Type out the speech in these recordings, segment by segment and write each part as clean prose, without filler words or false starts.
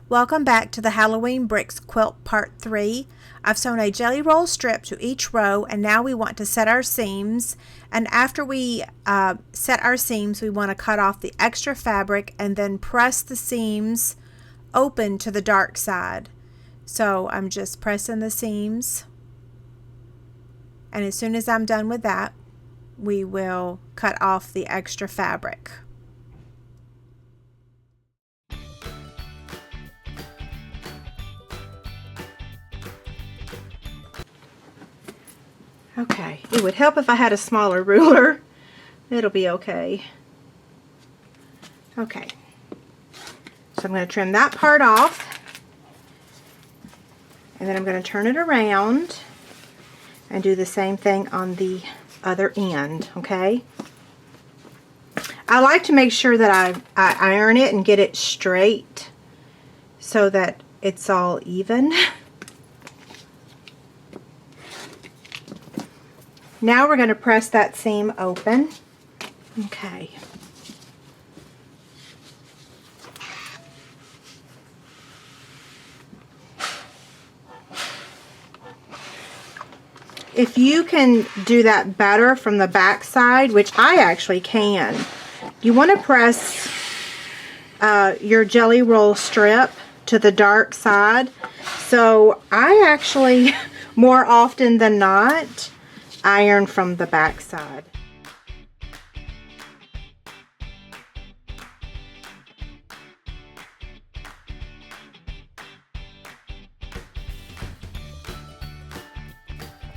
Welcome back to the Halloween Bricks Quilt Part 3. I've sewn a jelly roll strip to each row, and now we want to set our seams. And after we set our seams, we want to cut off the extra fabric and then press the seams open to the dark side. So I'm just pressing the seams, and as soon as I'm done with that, we will cut off the extra fabric. Okay, it would help if I had a smaller ruler. It'll be okay. Okay, so I'm going to trim that part off, and then I'm going to turn it around and do the same thing on the other end, okay? I like to make sure that I iron it and get it straight so that it's all even. Now we're going to press that seam open. Okay. If you can do that better from the back side, which I actually can, you want to press your jelly roll strip to the dark side. So I actually, more often than not, iron from the back side.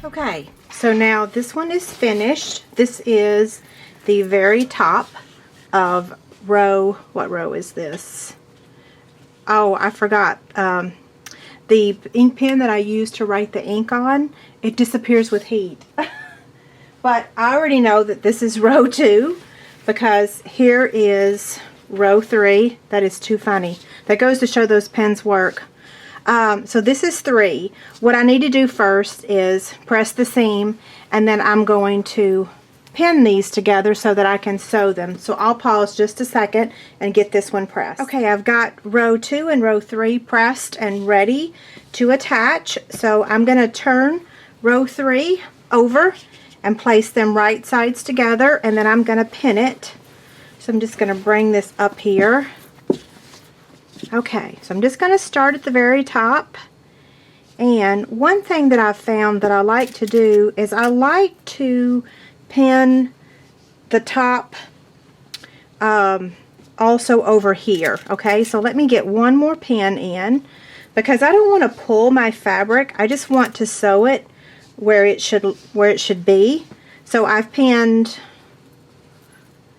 Okay, so now this one is finished. This is the very top of row, what row is this? Oh, I forgot. The ink pen that I used to write the ink on, it disappears with heat. But I already know that this is row 2 because here is row 3. That is too funny. That goes to show those pens work. So this is 3. What I need to do first is press the seam, and then I'm going to pin these together so that I can sew them. So I'll pause just a second and get this one pressed. Okay, I've got row 2 and row 3 pressed and ready to attach. So I'm going to turn row 3 over and place them right sides together, and then I'm going to pin it. So I'm just going to bring this up here. Okay, so I'm just going to start at the very top. And one thing that I've found that I like to do is I like to pin the top also over here. Okay, so let me get one more pin in because I don't want to pull my fabric. I just want to sew it where it should be. So I've pinned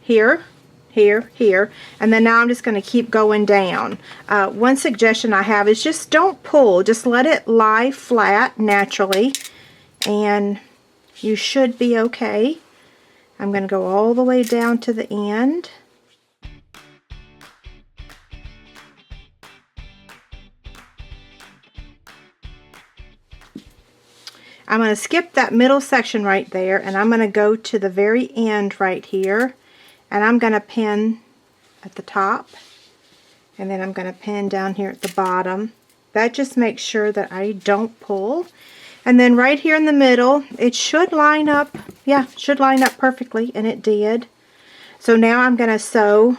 here, here, here, and then now I'm just going to keep going down. One suggestion I have is just don't pull, just let it lie flat naturally, and you should be okay. I'm going to go all the way down to the end. I'm going to skip that middle section right there, and I'm going to go to the very end right here, and I'm going to pin at the top, and then I'm going to pin down here at the bottom. That just makes sure that I don't pull. And then right here in the middle, it should line up. Yeah, it should line up perfectly, and it did. So now I'm going to sew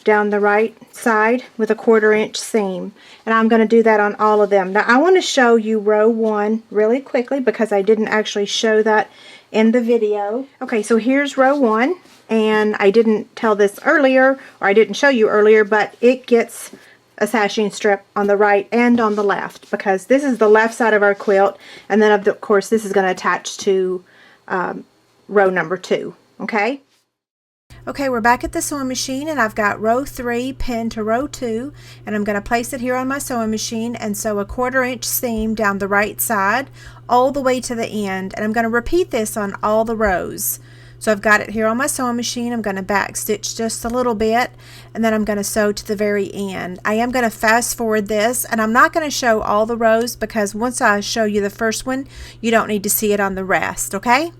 down the right side with a 1/4 inch seam, and I'm going to do that on all of them. Now I want to show you row 1 really quickly because I didn't actually show that in the video. Okay, so here's row 1, and I didn't tell this earlier, or I didn't show you earlier, but it gets a sashing strip on the right and on the left because this is the left side of our quilt, and then of course this is going to attach to row number 2. Okay. Okay, we're back at the sewing machine, and I've got row 3 pinned to row 2, and I'm going to place it here on my sewing machine and sew a 1/4 inch seam down the right side all the way to the end, and I'm going to repeat this on all the rows. So I've got it here on my sewing machine. I'm going to back stitch just a little bit, and then I'm going to sew to the very end. I am going to fast forward this, and I'm not going to show all the rows because once I show you the first one, you don't need to see it on the rest, okay?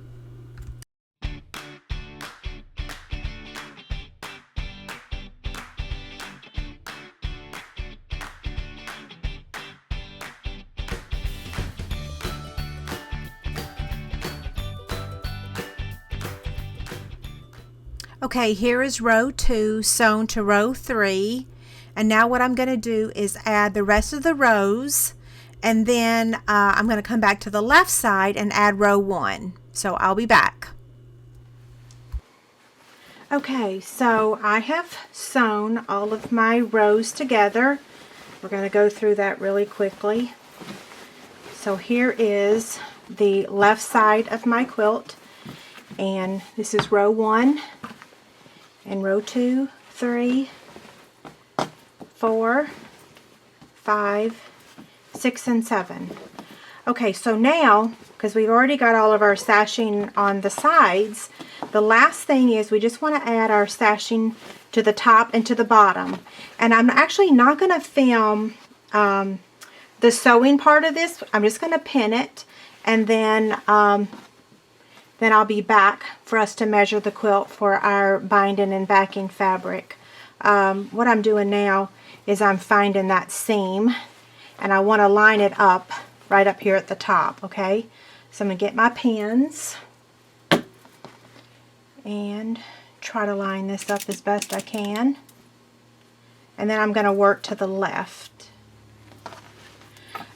Okay, here is row 2 sewn to row 3, and now what I'm going to do is add the rest of the rows, and then I'm going to come back to the left side and add row 1. So I'll be back. Okay, so I have sewn all of my rows together. We're going to go through that really quickly. So here is the left side of my quilt, and this is row 1 and row 2, 3, 4, 5, 6, and 7. Okay, so now, because we've already got all of our sashing on the sides, the last thing is we just want to add our sashing to the top and to the bottom. And I'm actually not going to film the sewing part of this. I'm just going to pin it, and then I'll be back for us to measure the quilt for our binding and backing fabric. What I'm doing now is I'm finding that seam, and I want to line it up right up here at the top, okay? So I'm going to get my pins and try to line this up as best I can. And then I'm going to work to the left.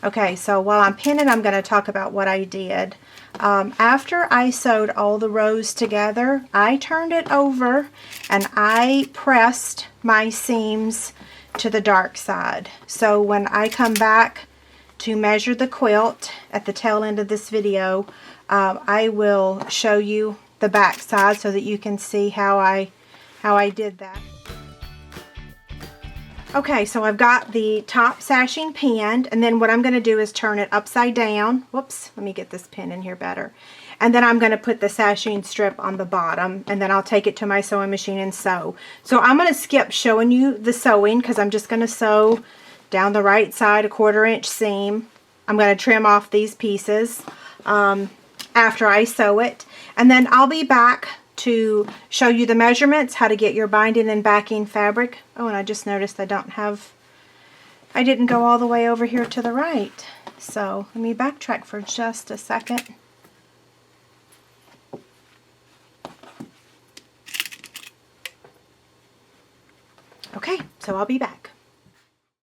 Okay, so while I'm pinning, I'm going to talk about what I did. After I sewed all the rows together, I turned it over and I pressed my seams to the dark side. So when I come back to measure the quilt at the tail end of this video, I will show you the back side so that you can see how I did that. Okay, so I've got the top sashing pinned, and then what I'm going to do is turn it upside down. Whoops, let me get this pin in here better. And then I'm going to put the sashing strip on the bottom, and then I'll take it to my sewing machine and sew. So I'm going to skip showing you the sewing because I'm just going to sew down the right side a 1/4 inch seam. I'm going to trim off these pieces after I sew it, and then I'll be back to show you the measurements, how to get your binding and backing fabric. Oh, and I just noticed I didn't go all the way over here to the right. So let me backtrack for just a second. Okay, so I'll be back.